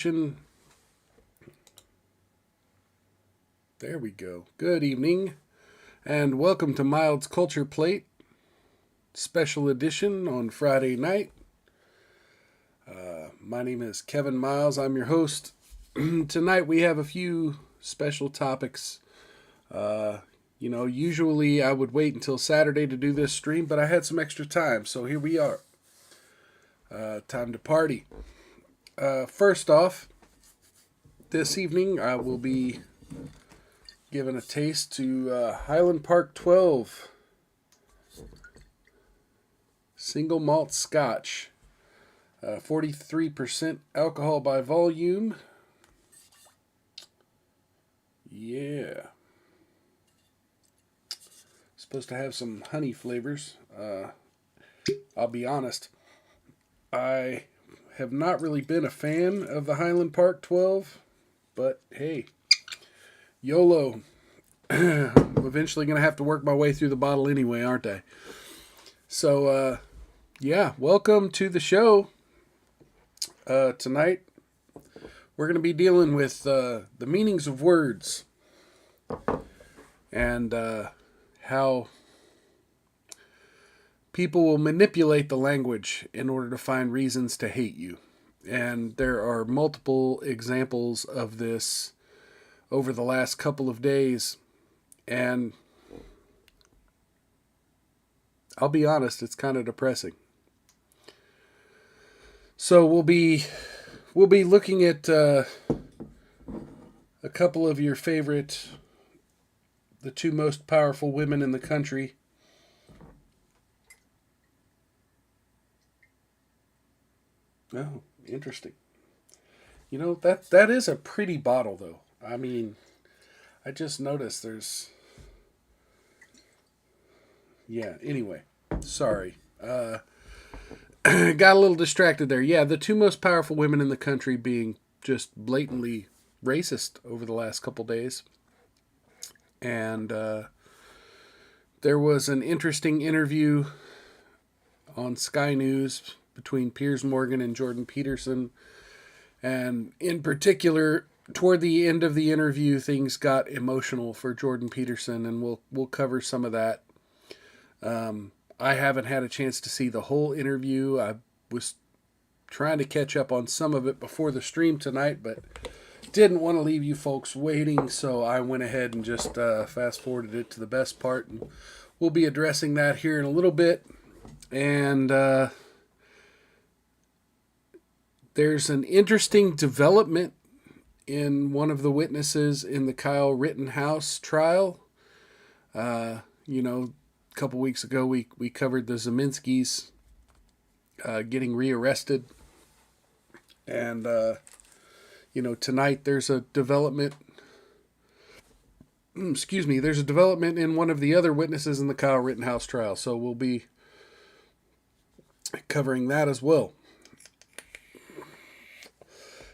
There we go. Good evening, and welcome to Mild's Culture Plate, special edition on Friday night. My name is Kevin Miles. I'm your host. Tonight we have a few special topics. Usually I would wait until Saturday to do this stream, but I had some extra time, so here we are. Time to party. First off, this evening I will be giving a taste to Highland Park 12 single malt scotch. 43% alcohol by volume. Yeah. Supposed to have some honey flavors. I'll be honest, I have not really been a fan of the Highland Park 12, but hey, YOLO. I'm eventually going to have to work my way through the bottle anyway, aren't I? So, welcome to the show. Tonight, we're going to be dealing with the meanings of words and how people will manipulate the language in order to find reasons to hate you. And there are multiple examples of this over the last couple of days. And I'll be honest, it's kind of depressing. So we'll be looking at a couple of your favorite, the two most powerful women in the country. Oh, interesting. You know, that is a pretty bottle, though. I mean, I just noticed there's... Yeah, anyway. Sorry. Got a little distracted there. Yeah, the two most powerful women in the country being just blatantly racist over the last couple days. And there was an interesting interview on Sky News between Piers Morgan and Jordan Peterson. And in particular, toward the end of the interview, things got emotional for Jordan Peterson, and we'll cover some of that. I haven't had a chance to see the whole interview. I was trying to catch up on some of it before the stream tonight, but didn't want to leave you folks waiting, so I went ahead and just fast forwarded it to the best part, and we'll be addressing that here in a little bit. And there's an interesting development in one of the witnesses in the Kyle Rittenhouse trial. A couple weeks ago, we covered the Zeminskis getting rearrested. And, tonight there's a development. There's a development in one of the other witnesses in the Kyle Rittenhouse trial. So we'll be covering that as well.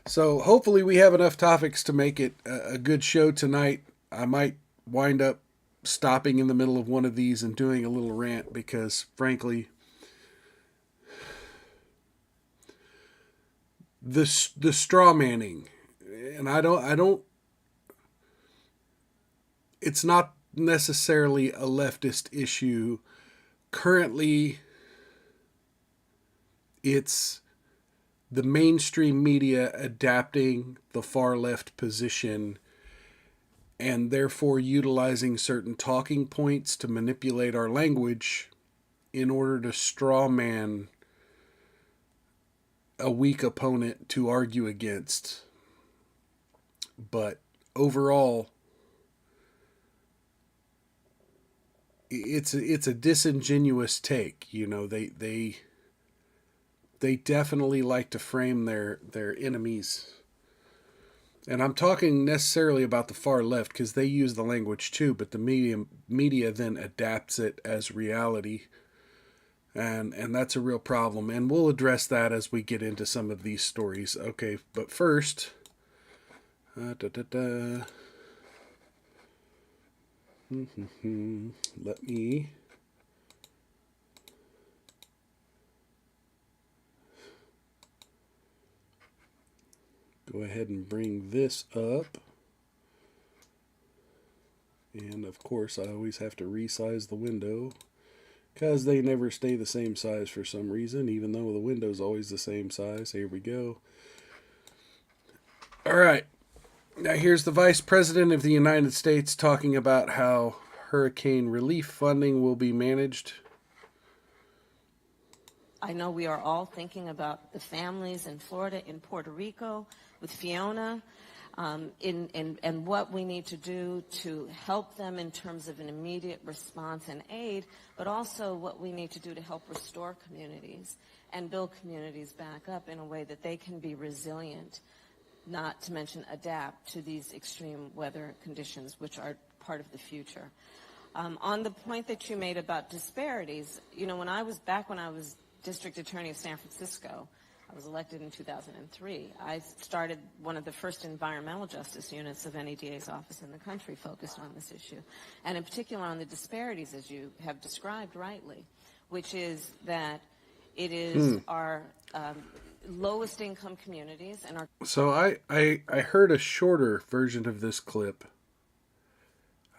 So hopefully we have enough topics to make it a good show tonight. I might wind up stopping in the middle of one of these and doing a little rant because, frankly, the straw manning, and I don't. It's not necessarily a leftist issue. Currently, it's the mainstream media adapting the far left position and therefore utilizing certain talking points to manipulate our language in order to straw man a weak opponent to argue against. But overall, it's a disingenuous take. You know, they definitely like to frame their enemies. And I'm talking necessarily about the far left because they use the language too, but the media then adapts it as reality. And that's a real problem. And we'll address that as we get into some of these stories. Okay, but first... Let me... Go ahead and bring this up. And of course, I always have to resize the window because they never stay the same size for some reason, even though the window's always the same size. Here we go. All right. Now, here's the Vice President of the United States talking about how hurricane relief funding will be managed. I know we are all thinking about the families in Florida, in Puerto Rico, with Fiona, and what we need to do to help them in terms of an immediate response and aid, but also what we need to do to help restore communities and build communities back up in a way that they can be resilient, not to mention adapt to these extreme weather conditions, which are part of the future. On the point that you made about disparities, you know, when I was District Attorney of San Francisco, I was elected in 2003. I started one of the first environmental justice units of any DA's office in the country focused on this issue, and in particular on the disparities, as you have described rightly, which is that it is our lowest income communities and our... So I heard a shorter version of this clip.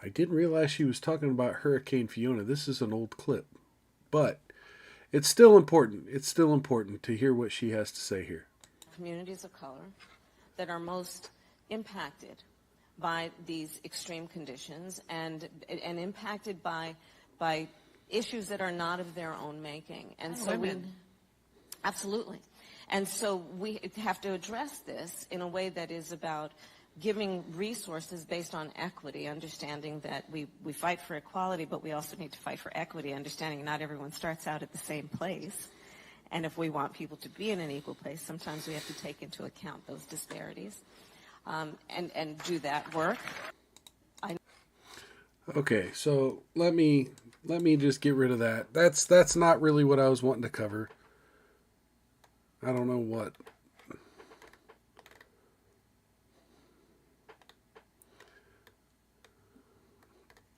I didn't realize she was talking about Hurricane Fiona. This is an old clip, but it's still important. It's still important to hear what she has to say here. Communities of color that are most impacted by these extreme conditions and impacted by issues that are not of their own making. And so absolutely. And so we have to address this in a way that is about giving resources based on equity, understanding that we fight for equality, but we also need to fight for equity, understanding not everyone starts out at the same place. And if we want people to be in an equal place, sometimes we have to take into account those disparities and do that work. Okay, so let me just get rid of that. That's not really what I was wanting to cover. I don't know what.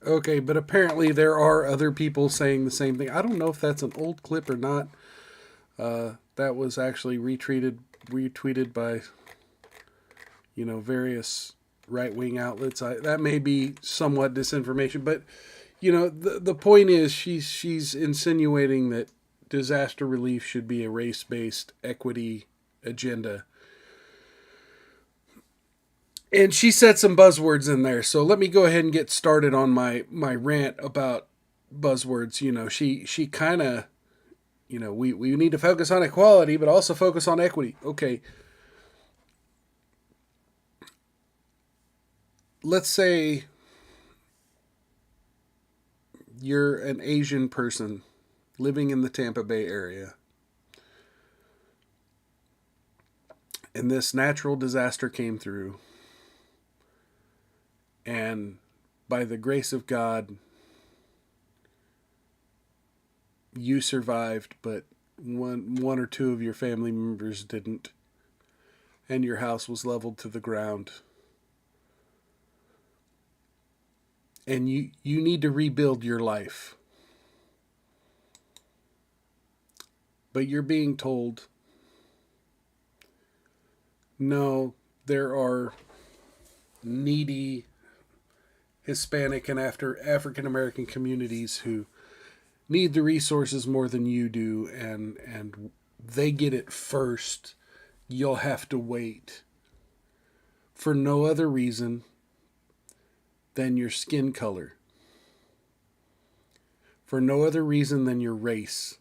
Okay, but apparently there are other people saying the same thing. I don't know if that's an old clip or not. That was actually retweeted by, various right-wing outlets. That may be somewhat disinformation, but, the point is she's insinuating that disaster relief should be a race-based equity agenda. And she said some buzzwords in there. So let me go ahead and get started on my rant about buzzwords. She kind of, we need to focus on equality, but also focus on equity. Okay. Let's say you're an Asian person living in the Tampa Bay area, and this natural disaster came through. And by the grace of God, you survived, but one or two of your family members didn't. And your house was leveled to the ground. And you need to rebuild your life. But you're being told, no, there are needy Hispanic and African American communities who need the resources more than you do, and they get it first. You'll have to wait for no other reason than your skin color, for no other reason than your race.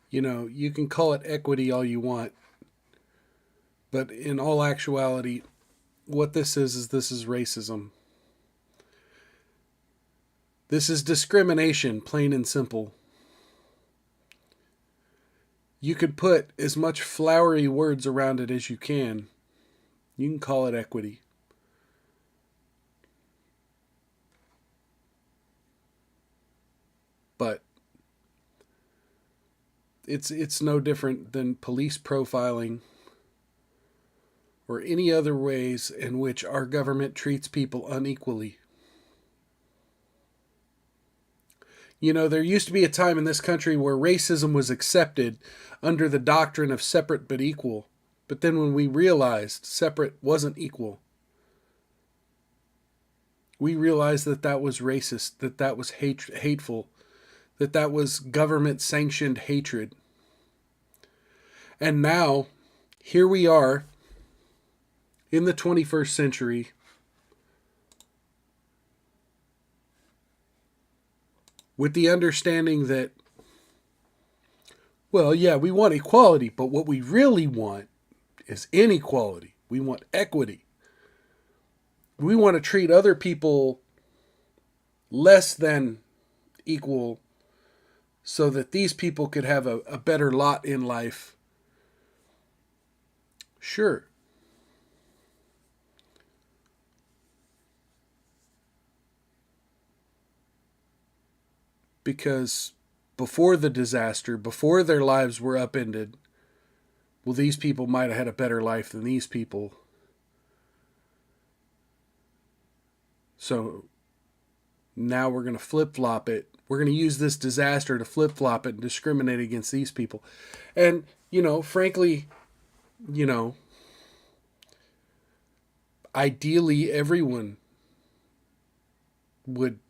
You can call it equity all you want, but in all actuality, what this is racism. This is discrimination, plain and simple. You could put as much flowery words around it as you can. You can call it equity. But it's no different than police profiling or any other ways in which our government treats people unequally. You know, there used to be a time in this country where racism was accepted under the doctrine of separate but equal. But then when we realized separate wasn't equal, we realized that that was racist, that that was hateful, that that was government-sanctioned hatred. And now, here we are in the 21st century, with the understanding that, well, yeah, we want equality, but what we really want is inequality. We want equity. We want to treat other people less than equal so that these people could have a better lot in life. Sure. Because before the disaster, before their lives were upended, well, these people might have had a better life than these people. So now we're going to flip-flop it. We're going to use this disaster to flip-flop it and discriminate against these people. And, you know, frankly, you know, ideally everyone would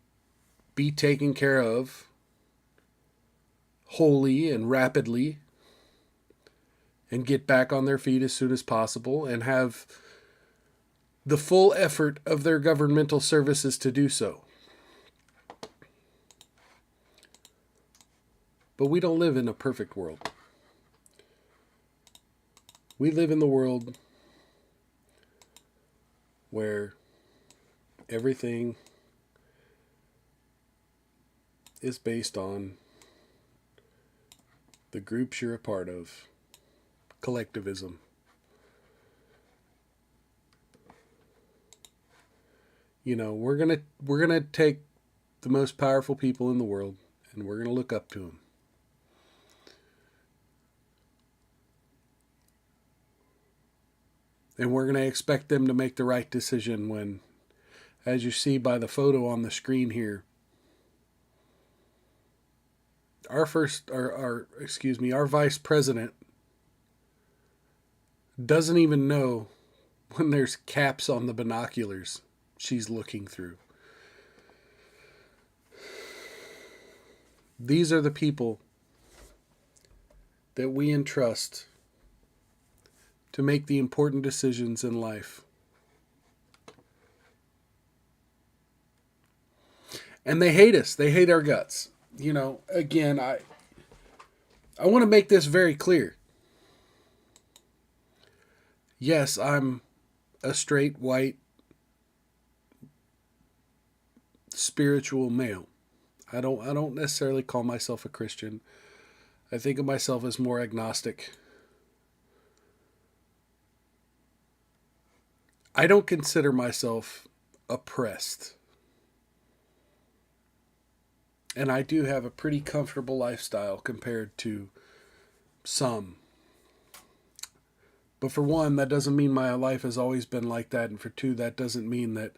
be taken care of wholly and rapidly and get back on their feet as soon as possible and have the full effort of their governmental services to do so. But we don't live in a perfect world. We live in the world where everything is based on the groups you're a part of, collectivism. You know, we're gonna take the most powerful people in the world and we're gonna look up to them. And we're going to expect them to make the right decision when, as you see by the photo on the screen here, our vice president doesn't even know when there's caps on the binoculars she's looking through. These are the people that we entrust to make the important decisions in life. And they hate us. They hate our guts. You know, again, I want to make this very clear. Yes, I'm a straight, white, spiritual male. I don't necessarily call myself a Christian. I think of myself as more agnostic. I don't consider myself oppressed. And I do have a pretty comfortable lifestyle compared to some. But for one, that doesn't mean my life has always been like that. And for two, that doesn't mean that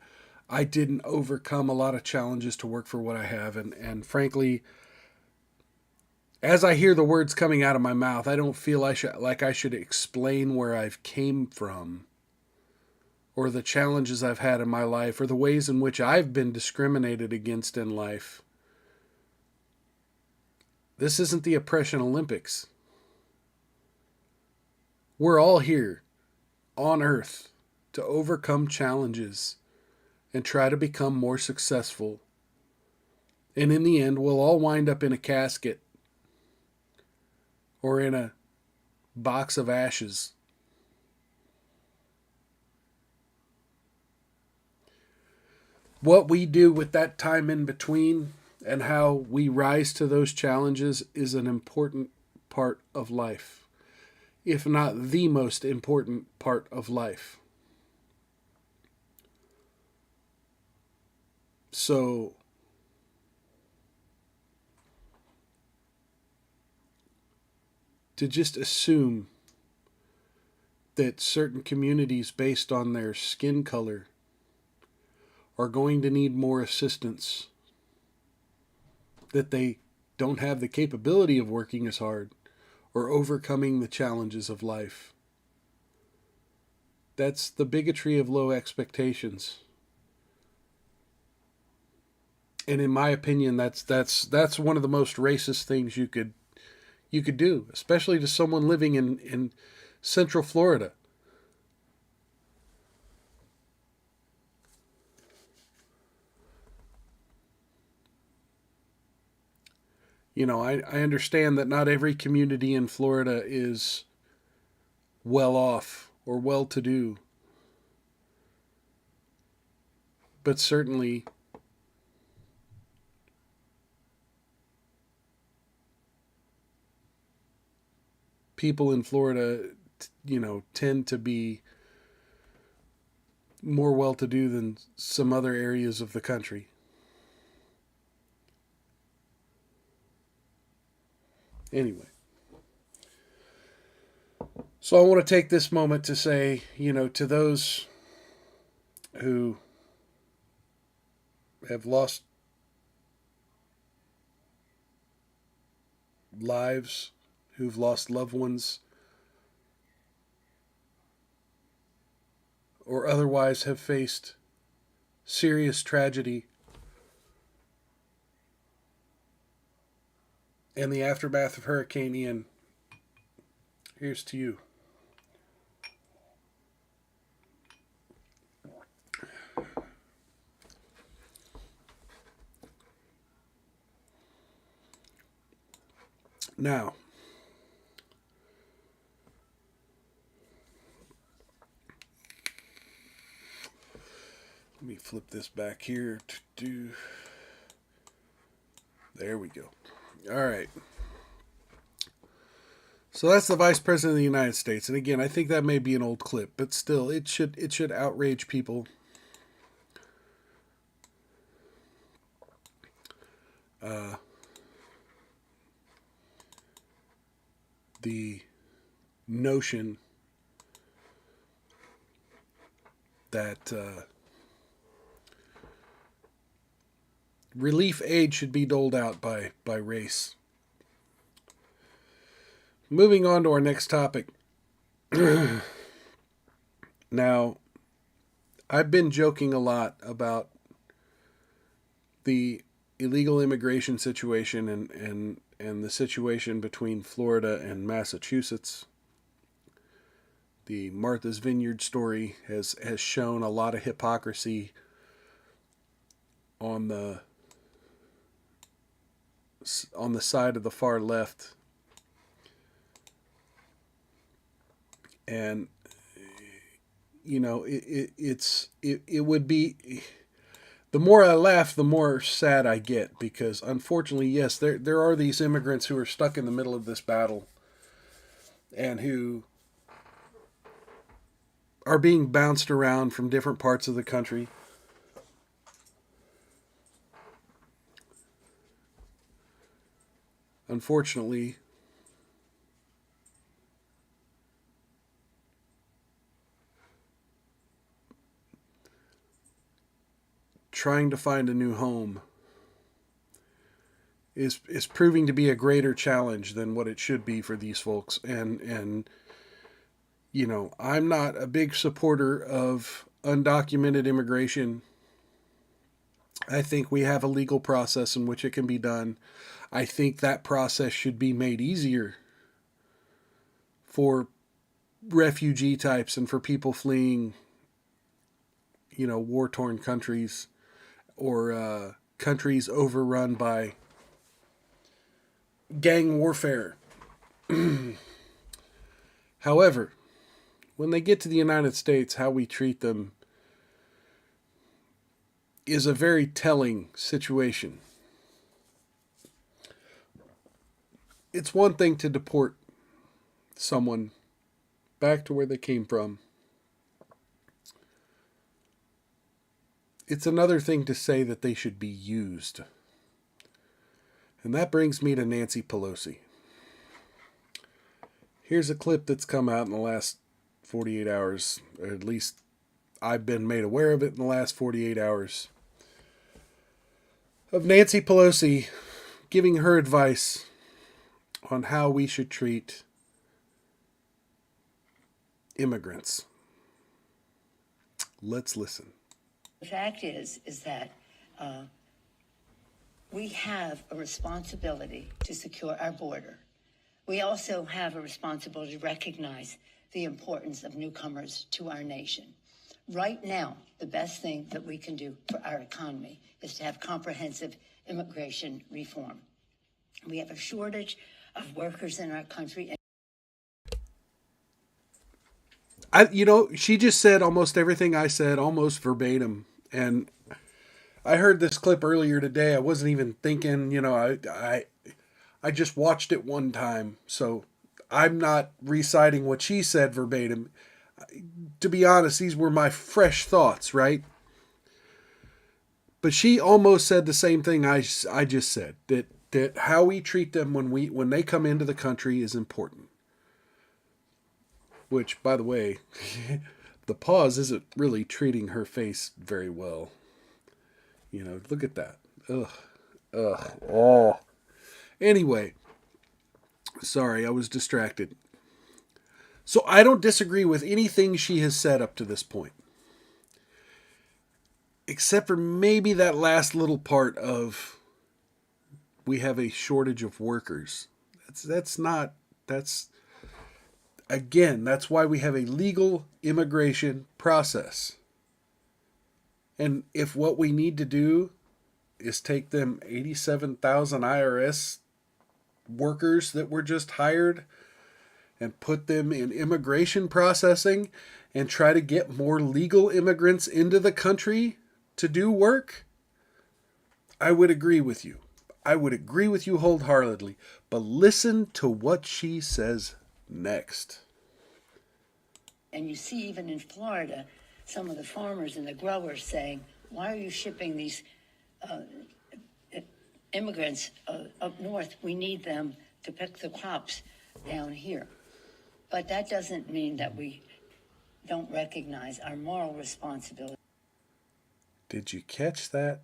I didn't overcome a lot of challenges to work for what I have. And frankly, as I hear the words coming out of my mouth, I don't feel like I should explain where I've came from, or the challenges I've had in my life, or the ways in which I've been discriminated against in life. This isn't the Oppression Olympics. We're all here on Earth to overcome challenges and try to become more successful. And in the end, we'll all wind up in a casket or in a box of ashes. What we do with that time in between and how we rise to those challenges is an important part of life, if not the most important part of life. So, to just assume that certain communities, based on their skin color, are going to need more assistance, that they don't have the capability of working as hard or overcoming the challenges of life. That's the bigotry of low expectations. And in my opinion, that's one of the most racist things you could do, especially to someone living in Central Florida. You know, I understand that not every community in Florida is well off or well to do. But certainly people in Florida, you know, tend to be more well to do than some other areas of the country. Anyway. So I want to take this moment to say, you know, to those who have lost lives, who've lost loved ones, or otherwise have faced serious tragedy and the aftermath of Hurricane Ian, here's to you. Now, let me flip this back here to do. There we go. All right. So that's the Vice President of the United States, and again, I think that may be an old clip, but still, it should outrage people. The notion that relief aid should be doled out by race. Moving on to our next topic. Now, I've been joking a lot about the illegal immigration situation and the situation between Florida and Massachusetts. The Martha's Vineyard story has shown a lot of hypocrisy on the side of the far left. And you know, it would be, the more I laugh, the more sad I get, because unfortunately, yes, there are these immigrants who are stuck in the middle of this battle and who are being bounced around from different parts of the country. Unfortunately, trying to find a new home is proving to be a greater challenge than what it should be for these folks. And you know, I'm not a big supporter of undocumented immigration. I think we have a legal process in which it can be done. I think that process should be made easier for refugee types and for people fleeing, you know, war-torn countries or countries overrun by gang warfare. However, when they get to the United States, how we treat them is a very telling situation. It's one thing to deport someone back to where they came from. It's another thing to say that they should be used. And that brings me to Nancy Pelosi. Here's a clip that's come out in the last 48 hours. Or at least I've been made aware of it in the last 48 hours. Of Nancy Pelosi giving her advice on how we should treat immigrants. Let's listen. The fact is that we have a responsibility to secure our border. We also have a responsibility to recognize the importance of newcomers to our nation. Right now, the best thing that we can do for our economy is to have comprehensive immigration reform. We have a shortage of workers in our country. She just said almost everything I said, almost verbatim. And I heard this clip earlier today. I wasn't even thinking, I just watched it one time. So I'm not reciting what she said verbatim. To be honest, these were my fresh thoughts, right? But she almost said the same thing I just said, that how we treat them when they come into the country is important. Which, by the way, the pause isn't really treating her face very well. Look at that. Ugh. Oh. Anyway, sorry, I was distracted. So I don't disagree with anything she has said up to this point. Except for maybe that last little part of we have a shortage of workers. That's why we have a legal immigration process. And if what we need to do is take them 87,000 IRS workers that were just hired and put them in immigration processing and try to get more legal immigrants into the country to do work, I would agree with you. I would agree with you wholeheartedly. But listen to what she says next. And you see, even in Florida, some of the farmers and the growers saying, why are you shipping these immigrants up north? We need them to pick the crops down here. But that doesn't mean that we don't recognize our moral responsibility. Did you catch that?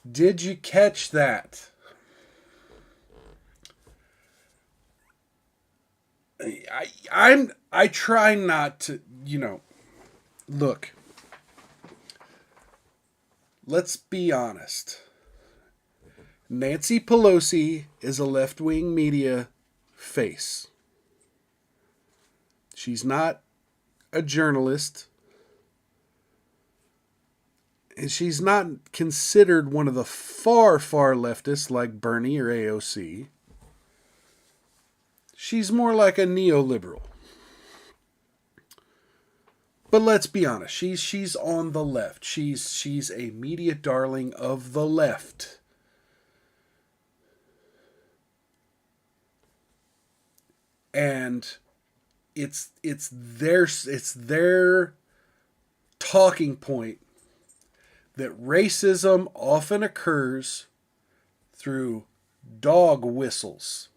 Did you catch that? I try not to, look. Let's be honest. Nancy Pelosi is a left-wing media face. She's not a journalist. And she's not considered one of the far, far leftists like Bernie or AOC. She's more like a neoliberal. But let's be honest, she's on the left. She's a media darling of the left. And it's their talking point that racism often occurs through dog whistles,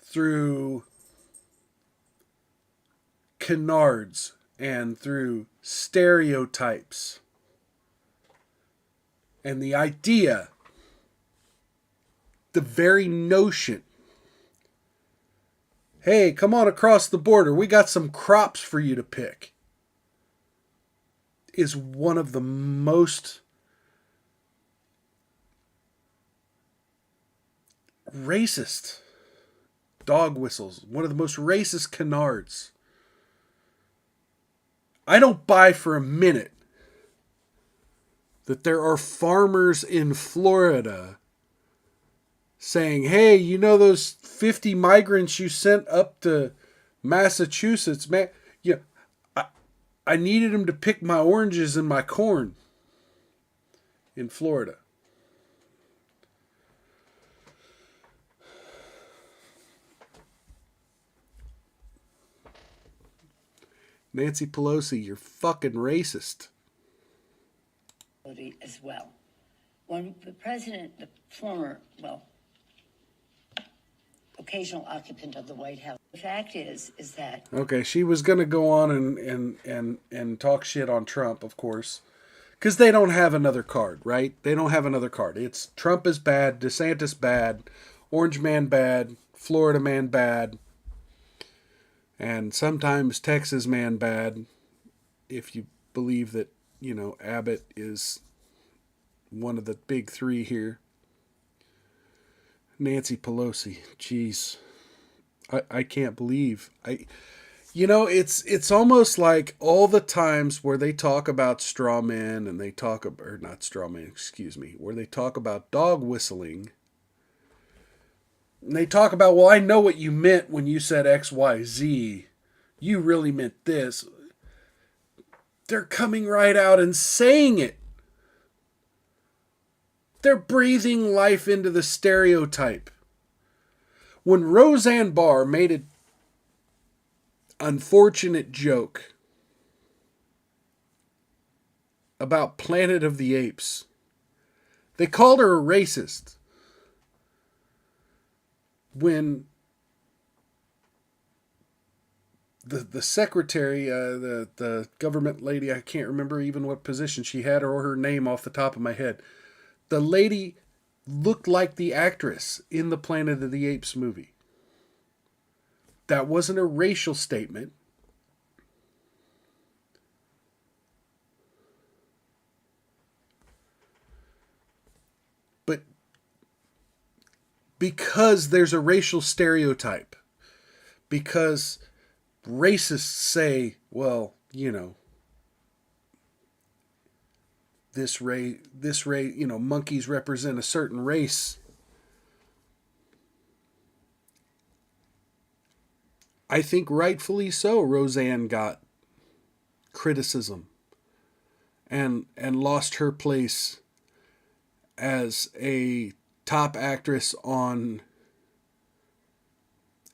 through canards, and through stereotypes. And the idea, the very notion, hey, come on across the border, we got some crops for you to pick, is one of the most racist dog whistles, one of the most racist canards. I don't buy for a minute that there are farmers in Florida saying, hey, you know those 50 migrants you sent up to Massachusetts, man? Yeah, I needed them to pick my oranges and my corn in Florida. Nancy Pelosi, you're fucking racist. As well. When the president, the former, occasional occupant of the White House, The fact is that Okay, she was going to go on and talk shit on Trump, of course. Because they don't have another card, right? They don't have another card. It's Trump is bad, DeSantis bad, Orange man bad, Florida man bad, and sometimes Texas man bad, if you believe that, Abbott is one of the big three here. Nancy Pelosi, jeez. I can't believe. It's almost like all the times where they talk about straw men and they talk about, or not straw men, excuse me, where they talk about dog whistling. And they talk about, well, I know what you meant when you said X, Y, Z. You really meant this. They're coming right out and saying it. They're breathing life into the stereotype. When Roseanne Barr made an unfortunate joke about Planet of the Apes, they called her a racist. When the secretary, the government lady, I can't remember even what position she had or her name off the top of my head. The lady looked like the actress in the Planet of the Apes movie. That wasn't a racial statement. But because there's a racial stereotype, because racists say, well, this race, monkeys represent a certain race. I think rightfully so, Roseanne got criticism and lost her place as a top actress on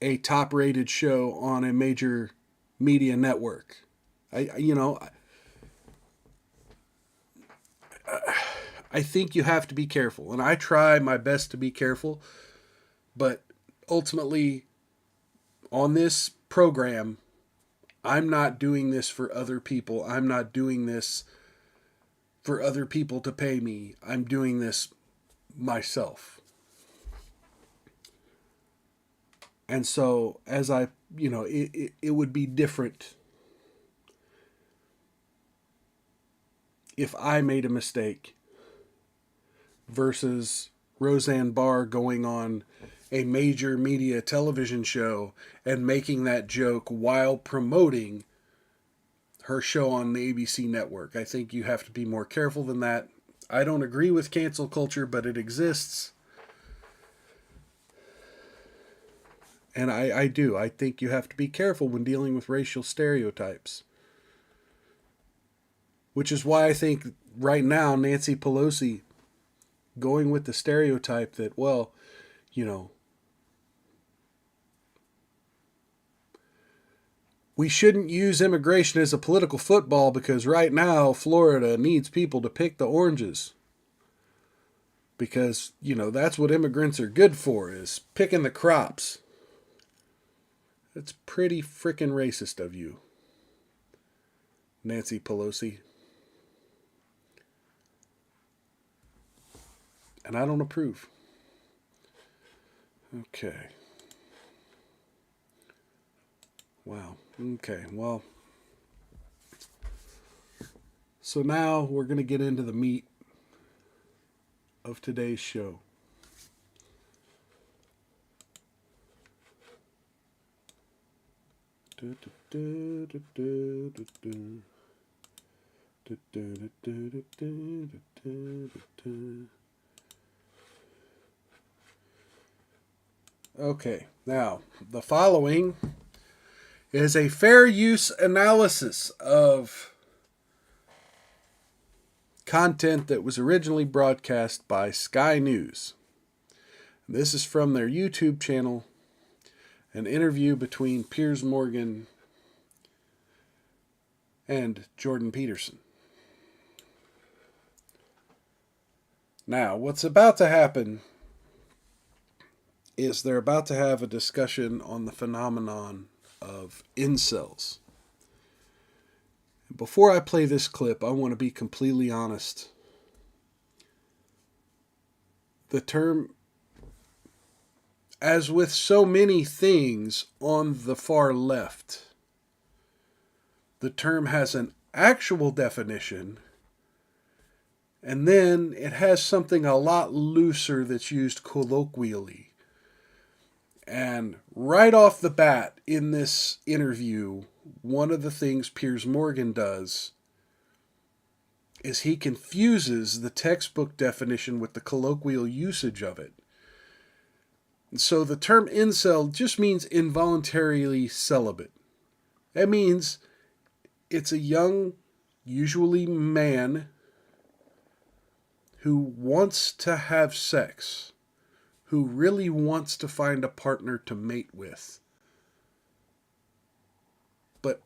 a top-rated show on a major media network. I think you have to be careful, and I try my best to be careful, but ultimately, on this program, I'm not doing this for other people. I'm not doing this for other people to pay me. I'm doing this myself. And so, as it would be different if I made a mistake versus Roseanne Barr going on a major media television show and making that joke while promoting her show on the ABC network. I think you have to be more careful than that. I don't agree with cancel culture, but it exists. And I do. I think you have to be careful when dealing with racial stereotypes. Which is why I think right now Nancy Pelosi going with the stereotype that, well, we shouldn't use immigration as a political football because right now Florida needs people to pick the oranges. Because, that's what immigrants are good for, is picking the crops. That's pretty frickin' racist of you, Nancy Pelosi. And I don't approve. Okay. Wow. Okay, well. So now we're going to get into the meat of today's show. Okay, now the following is a fair use analysis of content that was originally broadcast by Sky News. This is from their YouTube channel, an interview between Piers Morgan and Jordan Peterson. Now, what's about to happen is they're about to have a discussion on the phenomenon of incels. Before I play this clip, I want to be completely honest. The term, as with so many things on the far left, the term has an actual definition, and then it has something a lot looser that's used colloquially. And right off the bat in this interview, one of the things Piers Morgan does is he confuses the textbook definition with the colloquial usage of it. And so the term incel just means involuntarily celibate. That means it's a young, usually man, who wants to have sex, who really wants to find a partner to mate with. But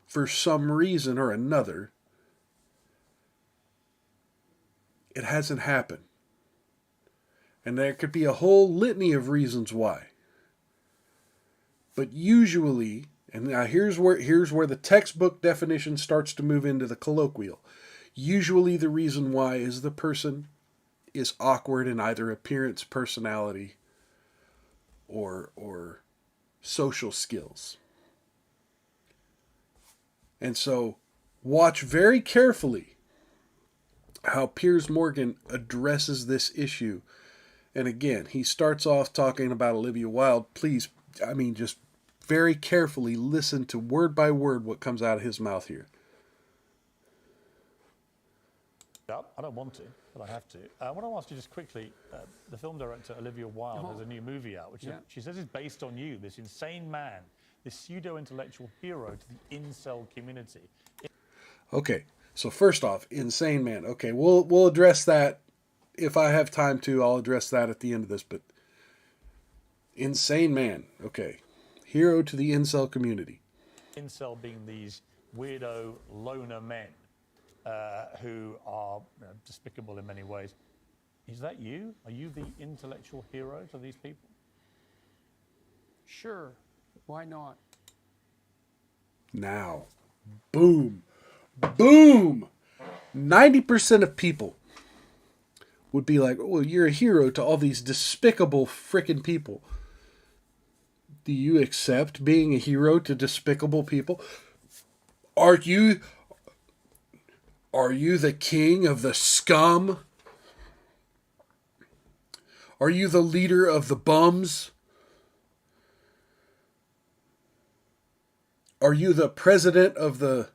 for some reason or another, it hasn't happened. And there could be a whole litany of reasons why. But usually, and now here's where the textbook definition starts to move into the colloquial. Usually the reason why is the person is awkward in either appearance, personality, or social skills. And so watch very carefully how Piers Morgan addresses this issue. And again, he starts off talking about Olivia Wilde. Please, just very carefully listen to word by word what comes out of his mouth here. I don't want to, but I have to. I want to ask you just quickly, the film director Olivia Wilde has a new movie out, which she says is based on you, this insane man, this pseudo-intellectual hero to the incel community. Okay, so first off, insane man. Okay, we'll address that. If I have time to, I'll address that at the end of this, but insane man. Okay, hero to the incel community. Incel being these weirdo loner men. Who are despicable in many ways. Is that you? Are you the intellectual hero to these people? Sure. Why not? Now, boom, boom. 90% of people would be like, well, you're a hero to all these despicable frickin' people. Do you accept being a hero to despicable people? Are you the king of the scum? Are you the leader of the bums? Are you the president of the,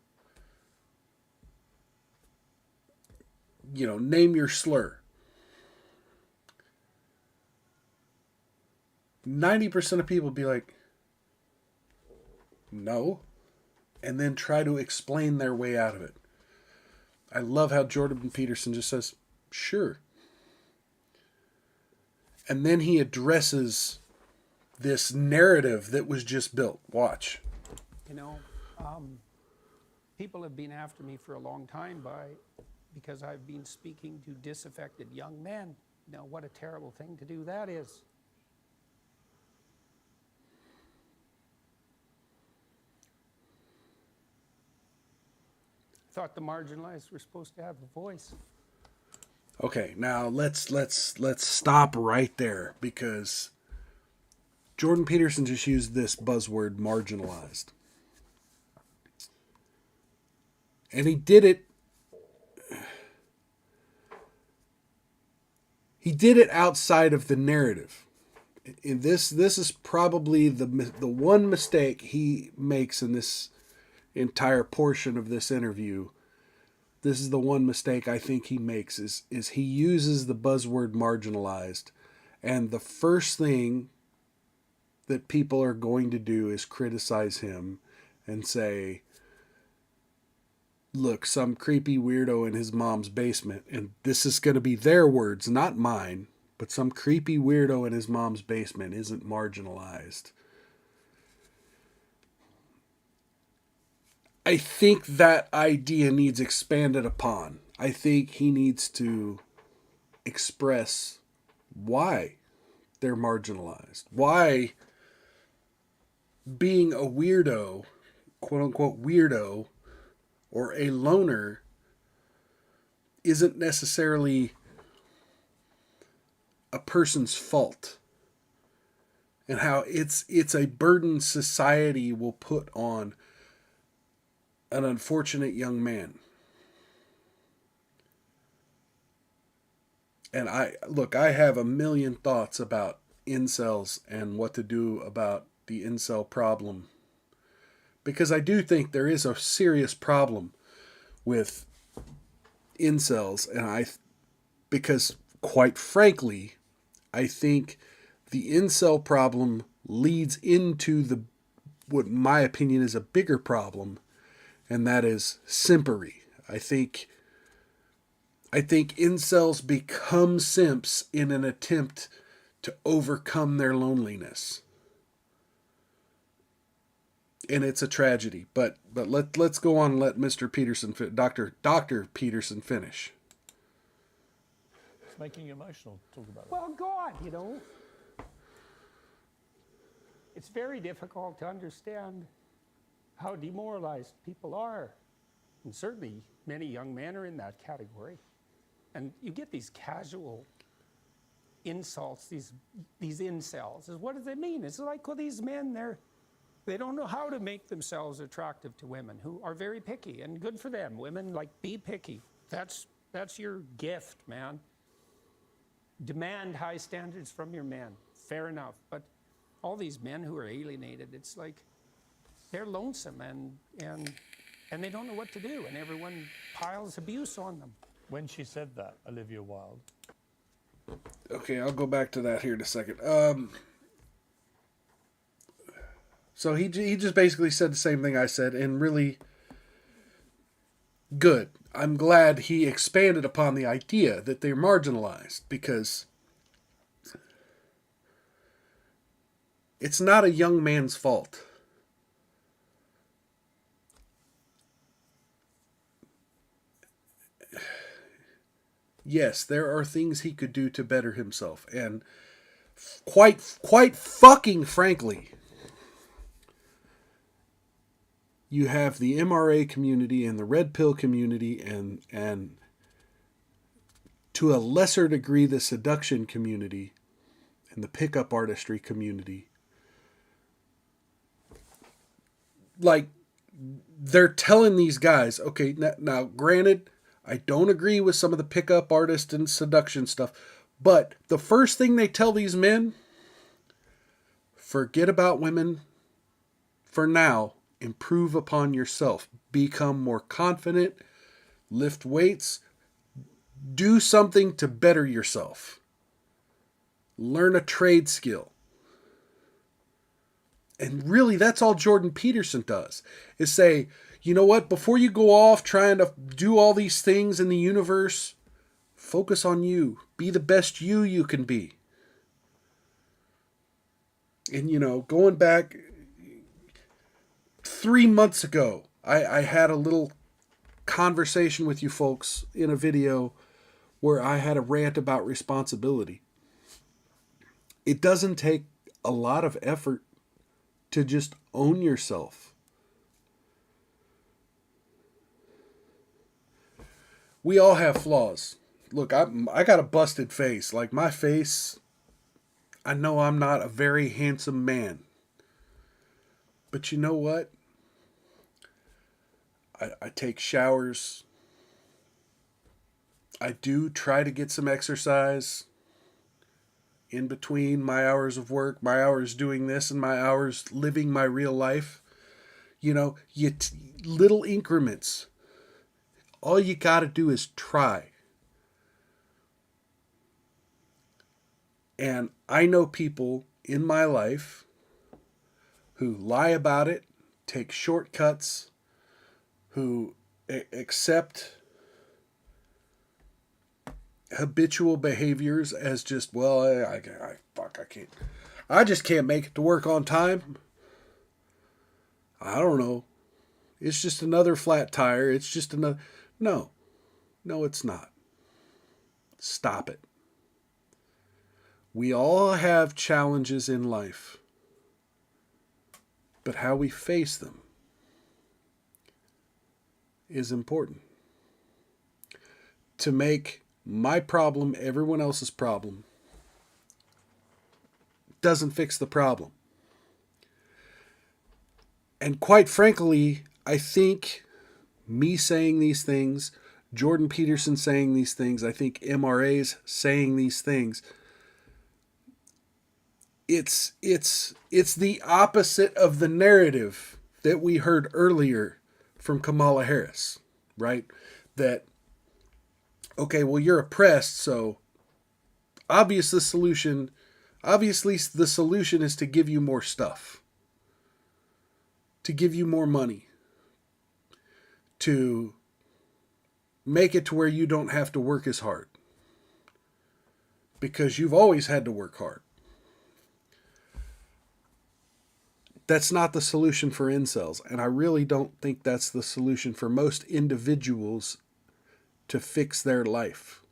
name your slur? 90% of people be like, no, and then try to explain their way out of it. I love how Jordan Peterson just says, sure. And then he addresses this narrative that was just built. Watch. People have been after me for a long time because I've been speaking to disaffected young men. Now, what a terrible thing to do that is. Thought the marginalized were supposed to have a voice. Okay, now let's stop right there, because Jordan Peterson just used this buzzword, marginalized. And he did it outside of the narrative. And this is probably the one mistake he makes in this entire portion of this interview. This is the one mistake I think he makes is he uses the buzzword marginalized, and the first thing that people are going to do is criticize him and say, look, some creepy weirdo in his mom's basement, and this is going to be their words, not mine, but some creepy weirdo in his mom's basement isn't marginalized. I think that idea needs expanded upon. I think he needs to express why they're marginalized. Why being a weirdo, quote unquote weirdo, or a loner isn't necessarily a person's fault. And how it's a burden society will put on an unfortunate young man. And I have a million thoughts about incels and what to do about the incel problem. Because I do think there is a serious problem with incels. Because quite frankly, I think the incel problem leads into what in my opinion is a bigger problem, and that is simpery. I think incels become simps in an attempt to overcome their loneliness. And it's a tragedy. But let's go on and let Mr. Peterson, Dr. Peterson finish. It's making you emotional to talk about it. Well, God, you know, it's very difficult to understand how demoralized people are. And certainly many young men are in that category. And you get these casual insults, these incels. What does it mean? It's like, well, these men, they don't know how to make themselves attractive to women who are very picky, and good for them. Women, like, be picky. That's your gift, man. Demand high standards from your men. Fair enough. But all these men who are alienated, it's like they're lonesome and they don't know what to do, and everyone piles abuse on them. When she said that, Olivia Wilde. Okay, I'll go back to that here in a second. So he just basically said the same thing I said, and really good. I'm glad he expanded upon the idea that they're marginalized, because it's not a young man's fault. Yes, there are things he could do to better himself, and quite fucking frankly, you have the MRA community and the red pill community and to a lesser degree the seduction community and the pickup artistry community. Like, they're telling these guys, okay, now granted, I don't agree with some of the pickup artist and seduction stuff, but the first thing they tell these men, forget about women for now. Improve upon yourself. Become more confident. Lift weights. Do something to better yourself. Learn a trade skill. And really, that's all Jordan Peterson does, is say, you know what, before you go off trying to do all these things in the universe, focus on you. Be the best you can be. And, you know, going back 3 months ago, I had a little conversation with you folks in a video where I had a rant about responsibility. It doesn't take a lot of effort to just own yourself. We all have flaws. Look, I got a busted face. Like, my face, I know I'm not a very handsome man. But you know what? I take showers. I do try to get some exercise in between my hours of work, my hours doing this, and my hours living my real life. You know, little increments. All you got to do is try. And I know people in my life who lie about it, take shortcuts, who accept habitual behaviors as just, well, I can't. I just can't make it to work on time. I don't know. It's just another flat tire. It's just another... No, it's not. Stop it. We all have challenges in life, but how we face them is important. To make my problem everyone else's problem doesn't fix the problem. And quite frankly, I think me saying these things, Jordan Peterson saying these things, I think MRAs saying these things, it's the opposite of the narrative that we heard earlier from Kamala Harris, right? That, okay, well, you're oppressed, so obviously the solution is to give you more stuff, to give you more money, to make it to where you don't have to work as hard, because you've always had to work hard. That's not the solution for incels, and I really don't think that's the solution for most individuals to fix their life.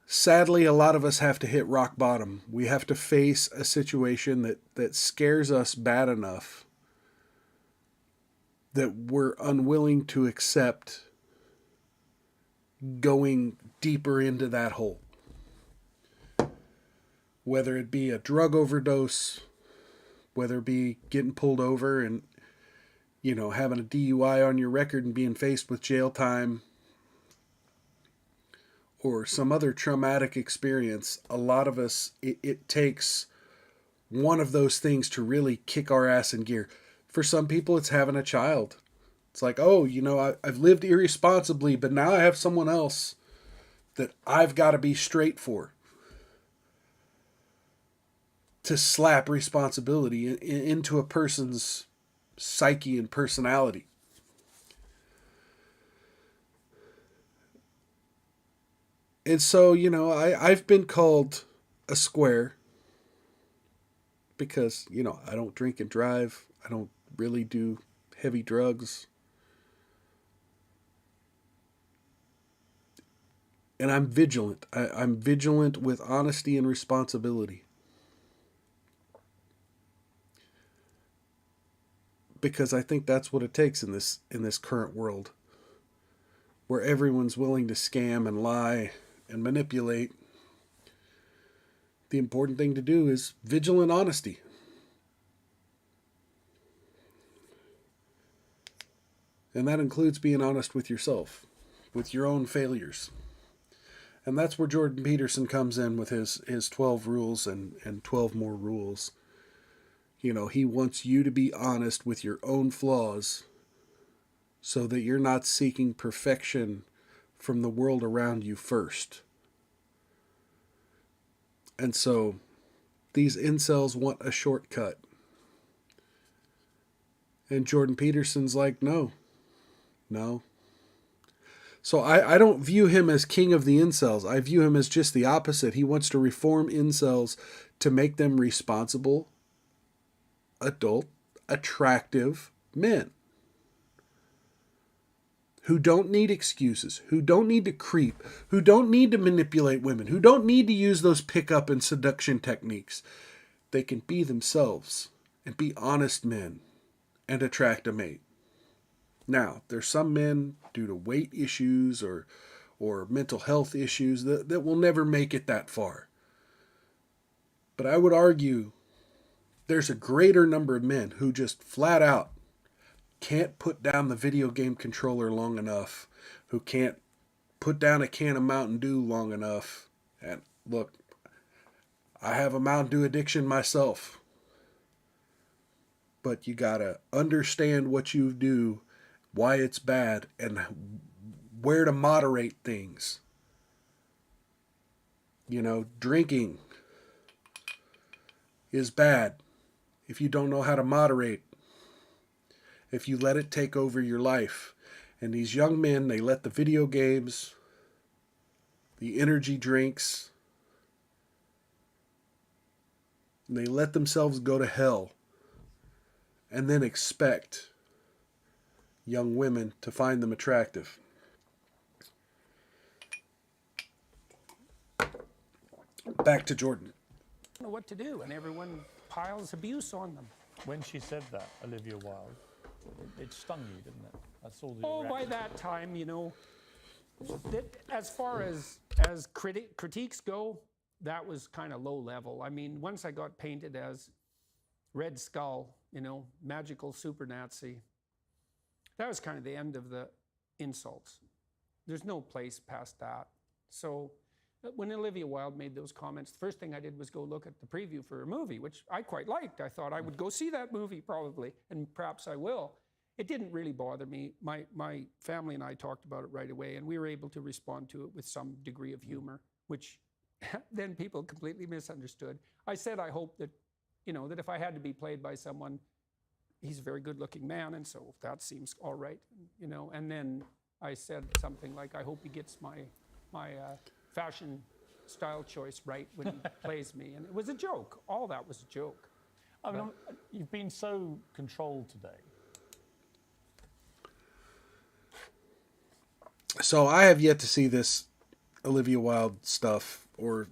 Sadly, a lot of us have to hit rock bottom. We have to face a situation that scares us bad enough that we're unwilling to accept going deeper into that hole. Whether it be a drug overdose, whether it be getting pulled over and, having a DUI on your record and being faced with jail time, or some other traumatic experience, a lot of us, it takes one of those things to really kick our ass in gear. For some people, it's having a child. It's like, oh, I've lived irresponsibly, but now I have someone else that I've got to be straight for. To slap responsibility into a person's psyche and personality. And so, I've been called a square because, I don't drink and drive. I don't really do heavy drugs. And I'm vigilant. I'm vigilant with honesty and responsibility. Because I think that's what it takes in this current world, where everyone's willing to scam and lie and manipulate. The important thing to do is vigilant honesty. And that includes being honest with yourself, with your own failures. And that's where Jordan Peterson comes in with his 12 rules and 12 more rules. He wants you to be honest with your own flaws so that you're not seeking perfection from the world around you first. And so these incels want a shortcut. And Jordan Peterson's like, no. So I don't view him as king of the incels. I view him as just the opposite. He wants to reform incels to make them responsible, adult, attractive men who don't need excuses, who don't need to creep, who don't need to manipulate women, who don't need to use those pickup and seduction techniques. They can be themselves and be honest men and attract a mate. Now, there's some men, due to weight issues or mental health issues, that will never make it that far. But I would argue there's a greater number of men who just flat out can't put down the video game controller long enough, who can't put down a can of Mountain Dew long enough. And look, I have a Mountain Dew addiction myself. But you gotta understand what you do, why it's bad, and where to moderate things. Drinking is bad if you don't know how to moderate, if you let it take over your life. And these young men, they let the video games, the energy drinks, they let themselves go to hell, and then expect young women to find them attractive. Back to Jordan. don't know what to do, and everyone piles abuse on them. When she said that, Olivia Wilde, it stung you, didn't it? I saw the Oh, by reaction. that time, that as far as critiques go, that was kind of low level. I mean, once I got painted as Red Skull, magical super Nazi, that was kind of the end of the insults. There's no place past that. So when Olivia Wilde made those comments, the first thing I did was go look at the preview for her movie, which I quite liked. I thought I would go see that movie probably, and perhaps I will. It didn't really bother me. My family and I talked about it right away, and we were able to respond to it with some degree of humor, which then people completely misunderstood. I said I hope that, that if I had to be played by someone, he's a very good-looking man, and so that seems all right, And then I said something like, I hope he gets my fashion style choice right when he plays me, and it was a joke. All that was a joke. I mean, you've been so controlled today. So I have yet to see this Olivia Wilde stuff or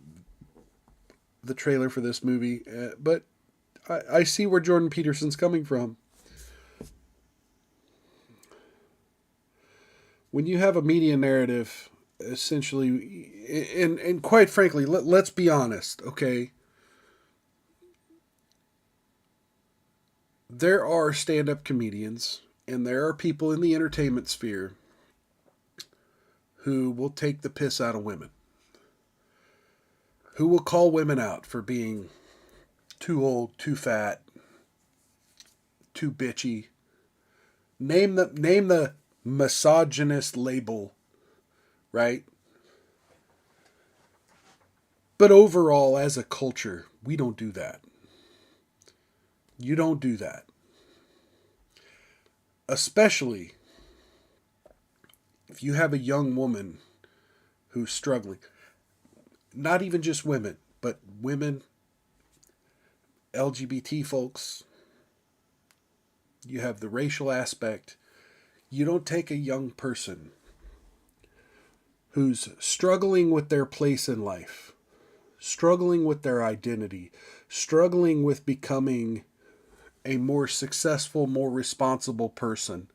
the trailer for this movie, but I see where Jordan Peterson's coming from. When you have a media narrative, essentially, and quite frankly, let's be honest, okay? There are stand-up comedians, and there are people in the entertainment sphere who will take the piss out of women, who will call women out for being too old, too fat, too bitchy. Name the misogynist label, right? But overall, as a culture, we don't do that. You don't do that. Especially if you have a young woman who's struggling. Not even just women, but women, LGBT folks. You have the racial aspect. You don't take a young person who's struggling with their place in life, struggling with their identity, struggling with becoming a more successful, more responsible person,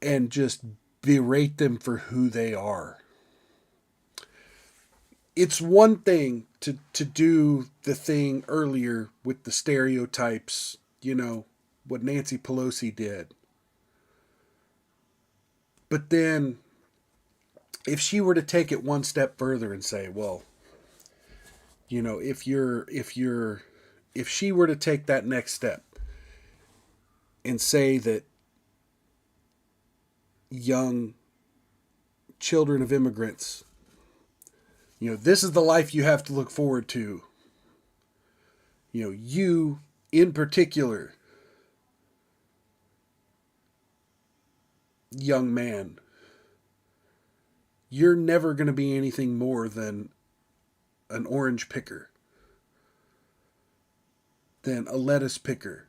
and just berate them for who they are. It's one thing to do the thing earlier with the stereotypes, what Nancy Pelosi did. But then, if she were to take it one step further and say, well, if she were to take that next step and say that young children of immigrants, this is the life you have to look forward to. You in particular, young man, you're never going to be anything more than an orange picker, than a lettuce picker.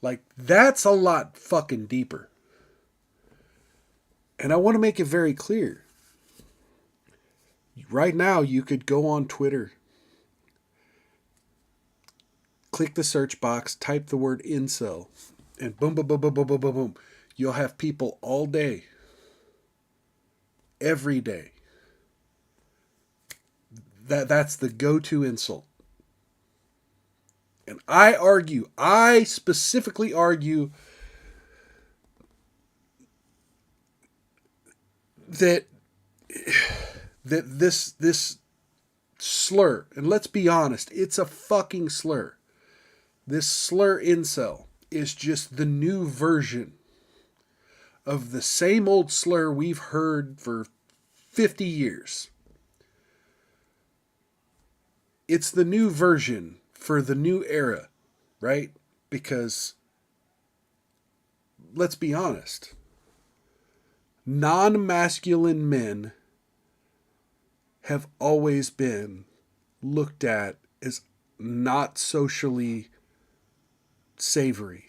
Like, that's a lot fucking deeper. And I want to make it very clear. Right now, you could go on Twitter, click the search box, type the word incel, and boom, boom, boom, boom, boom, boom, boom, boom. You'll have people all day, every day. That's the go-to insult. And I specifically argue that this slur, and let's be honest, it's a fucking slur. This slur incel is just the new version of the same old slur we've heard for 50 years. It's the new version for the new era, right? Because, let's be honest, non-masculine men have always been looked at as not socially savory.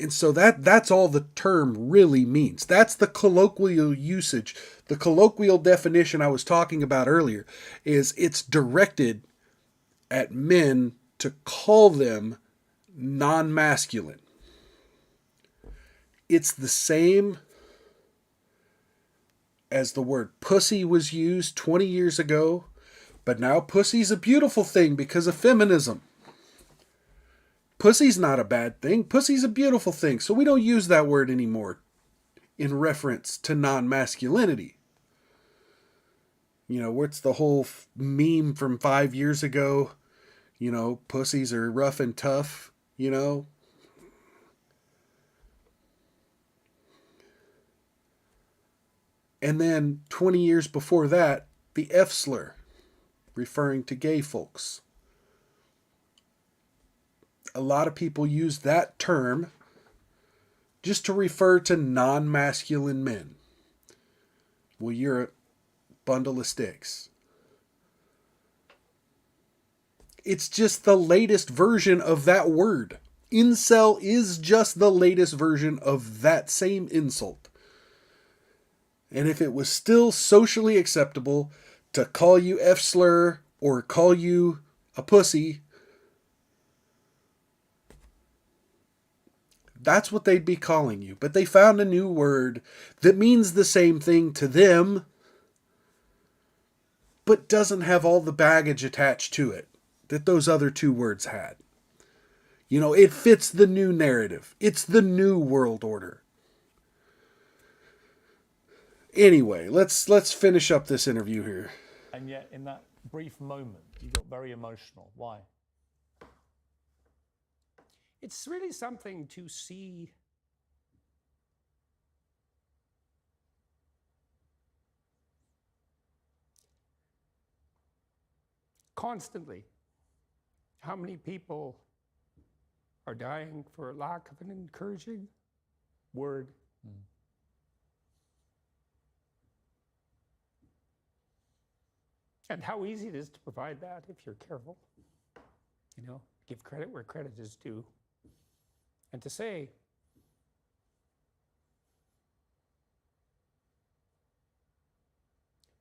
And so that's all the term really means. That's the colloquial usage. The colloquial definition I was talking about earlier is it's directed at men to call them non-masculine. It's the same as the word pussy was used 20 years ago, but now pussy's a beautiful thing because of feminism. Pussy's not a bad thing. Pussy's a beautiful thing. So we don't use that word anymore in reference to non-masculinity. You know, what's the whole meme from 5 years ago? You know, pussies are rough and tough, you know. And then 20 years before that, the F slur, referring to gay folks. A lot of people use that term just to refer to non-masculine men. Well, you're a bundle of sticks. It's just the latest version of that word. Incel is just the latest version of that same insult. And if it was still socially acceptable to call you F-slur or call you a pussy, that's what they'd be calling you. But they found a new word that means the same thing to them, but doesn't have all the baggage attached to it that those other two words had. You know, it fits the new narrative. It's the new world order. Anyway, let's finish up this interview here. And yet, in that brief moment, you got very emotional. Why? It's really something to see constantly how many people are dying for lack of an encouraging word. And how easy it is to provide that if you're careful. You know, give credit where credit is due. And to say,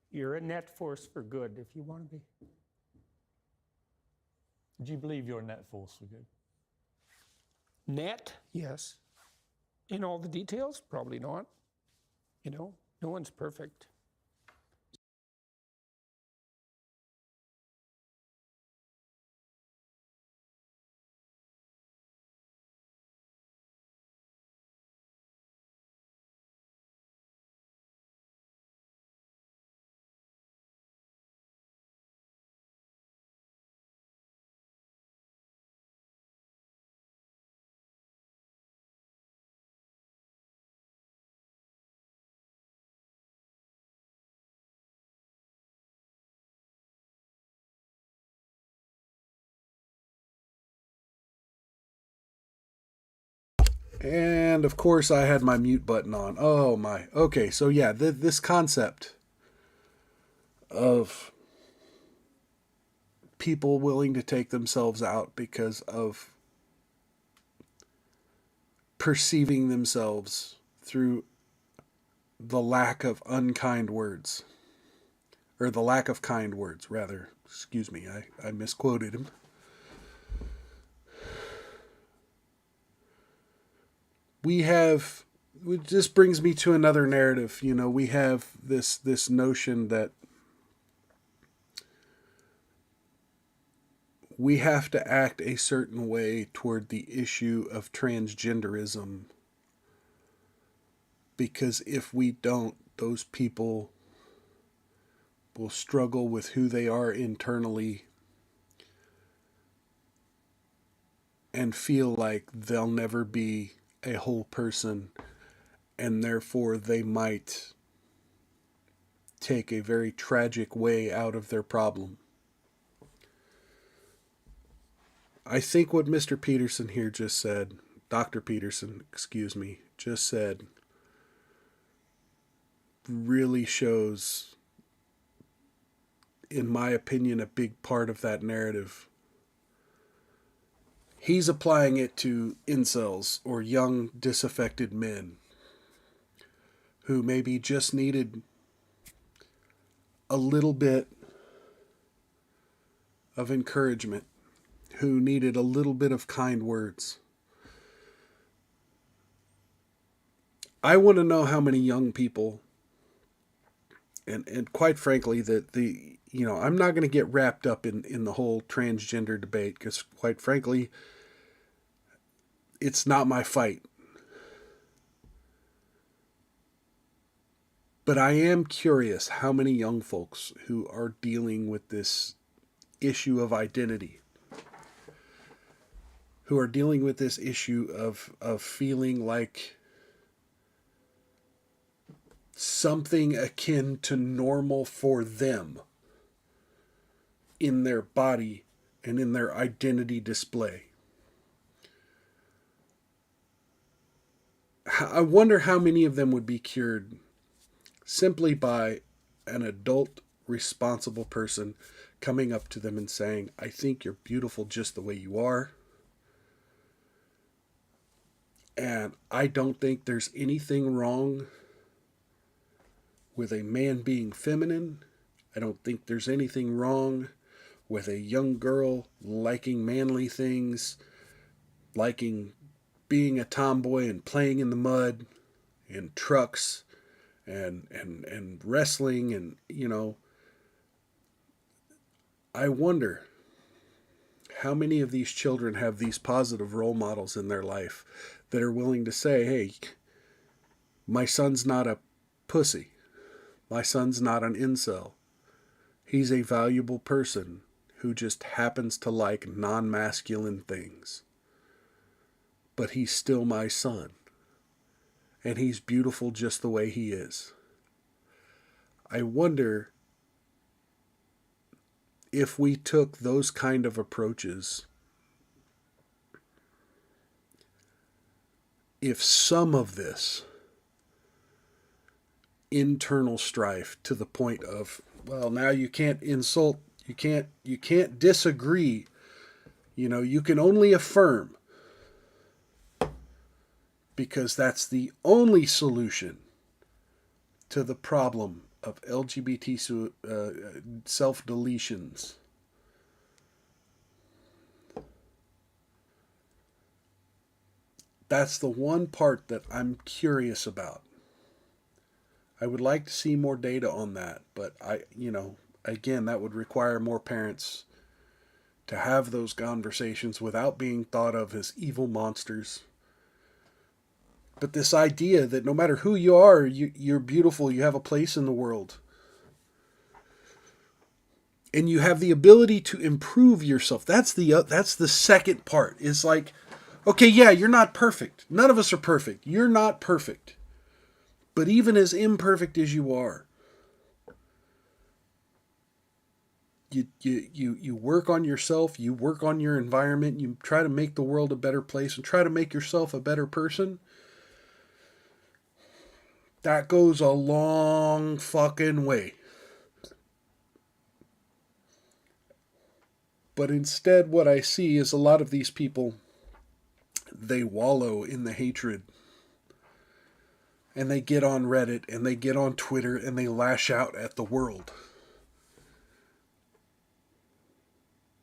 you're a net force for good if you want to be. Do you believe you're a net force for good? Net, yes. In all the details, probably not. You know, no one's perfect. And of course I had my mute button on. Oh my. Okay, so yeah, this concept of people willing to take themselves out because of perceiving themselves through the lack of unkind words. Or the lack of kind words, rather. Excuse me, I misquoted him. This brings me to another narrative. You know, we have this notion that we have to act a certain way toward the issue of transgenderism, because if we don't, those people will struggle with who they are internally and feel like they'll never be a whole person, and therefore they might take a very tragic way out of their problem. I think what Mr. Peterson here just said, Dr. Peterson, excuse me, just said, really shows, in my opinion, a big part of that narrative. He's applying it to incels or young disaffected men who maybe just needed a little bit of encouragement, who needed a little bit of kind words. I want to know how many young people, and quite frankly, I'm not going to get wrapped up in the whole transgender debate, because quite frankly, it's not my fight. But I am curious how many young folks who are dealing with this issue of identity, who are dealing with this issue of feeling like something akin to normal for them in their body and in their identity display. I wonder how many of them would be cured simply by an adult, responsible person coming up to them and saying, I think you're beautiful just the way you are. And I don't think there's anything wrong with a man being feminine. I don't think there's anything wrong with a young girl liking manly things, liking being a tomboy and playing in the mud and trucks and wrestling, and I wonder how many of these children have these positive role models in their life that are willing to say, hey, my son's not a pussy. My son's not an incel. He's a valuable person who just happens to like non-masculine things. But he's still my son. And he's beautiful just the way he is. I wonder if we took those kind of approaches, if some of this internal strife to the point of, well, now you can't insult, you can't disagree, you can only affirm, because that's the only solution to the problem of LGBT self-deletions. That's the one part that I'm curious about. I would like to see more data on that, but again, that would require more parents to have those conversations without being thought of as evil monsters. But this idea that no matter who you are, you're beautiful, you have a place in the world. And you have the ability to improve yourself. That's the second part. It's like, okay, yeah, you're not perfect. None of us are perfect. You're not perfect. But even as imperfect as you are, you work on yourself, you work on your environment, you try to make the world a better place and try to make yourself a better person. That goes a long fucking way. But instead, what I see is a lot of these people, they wallow in the hatred. And they get on Reddit and they get on Twitter and they lash out at the world.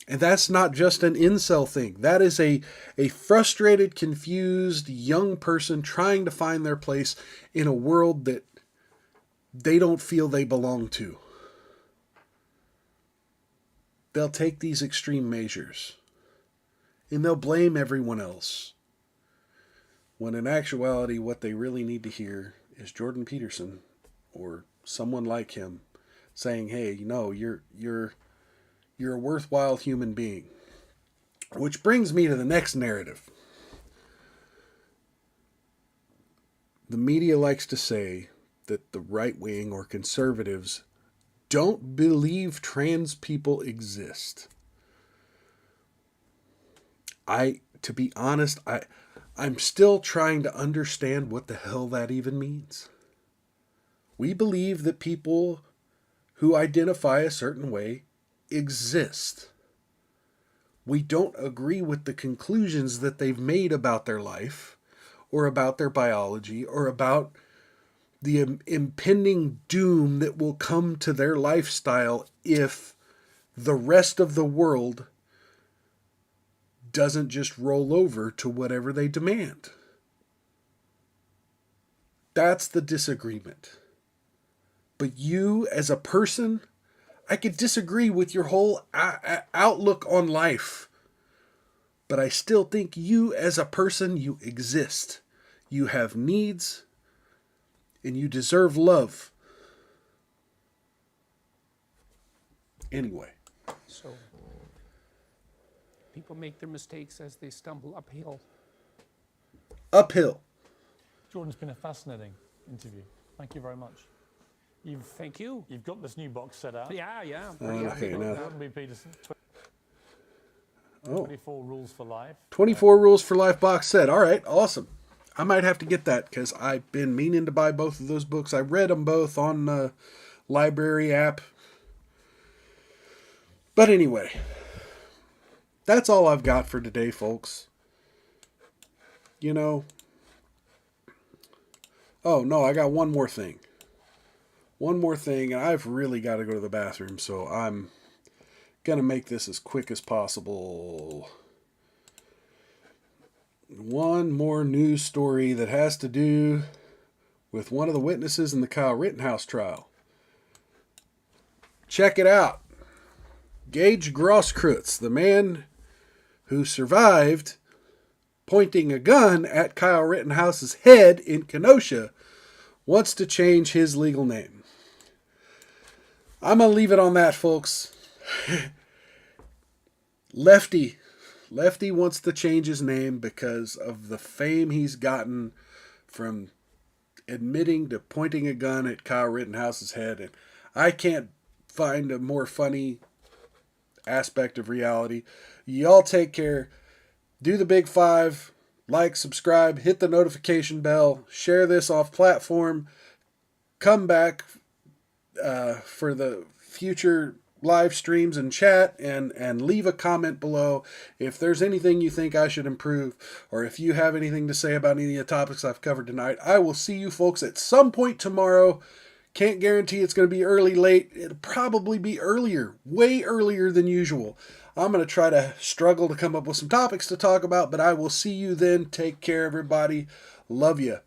And that's not just an incel thing. That is a frustrated, confused young person trying to find their place in a world that they don't feel they belong to. They'll take these extreme measures. And they'll blame everyone else. When in actuality, what they really need to hear is Jordan Peterson or someone like him saying, hey, you're a worthwhile human being. Which brings me to the next narrative. The media likes to say that the right wing or conservatives don't believe trans people exist. To be honest, I'm still trying to understand what the hell that even means. We believe that people who identify a certain way exist. We don't agree with the conclusions that they've made about their life or about their biology or about the impending doom that will come to their lifestyle if the rest of the world doesn't just roll over to whatever they demand. That's the disagreement. But you as a person, I could disagree with your whole outlook on life. But I still think you as a person, you exist. You have needs and you deserve love. Anyway. So people make their mistakes as they stumble uphill. Uphill. Jordan, it's been a fascinating interview. Thank you very much. Thank you. You've got this new box set out. Yeah. Pretty happy Okay, about now. that. Jordan B. Peterson, Oh, 24 Rules for Life. 24 Rules for Life box set. All right, awesome. I might have to get that because I've been meaning to buy both of those books. I read them both on the library app. But anyway, that's all I've got for today, folks. You know. Oh, no, I got one more thing. One more thing, and I've really got to go to the bathroom, so I'm going to make this as quick as possible. One more news story that has to do with one of the witnesses in the Kyle Rittenhouse trial. Check it out. Gage Grosskreutz, the man who survived pointing a gun at Kyle Rittenhouse's head in Kenosha, wants to change his legal name. I'm going to leave it on that, folks. Lefty wants to change his name because of the fame he's gotten from admitting to pointing a gun at Kyle Rittenhouse's head. And I can't find a more funny aspect of reality. Y'all take care. Do the big five. Like, subscribe, hit the notification bell, share this off platform. Come back for the future live streams and chat, and leave a comment below if there's anything you think I should improve, or if you have anything to say about any of the topics I've covered tonight. I will see you folks at some point tomorrow. Can't guarantee it's going to be early, late. It'll probably be earlier, way earlier than usual. I'm going to try to struggle to come up with some topics to talk about, but I will see you then. Take care, everybody. Love you.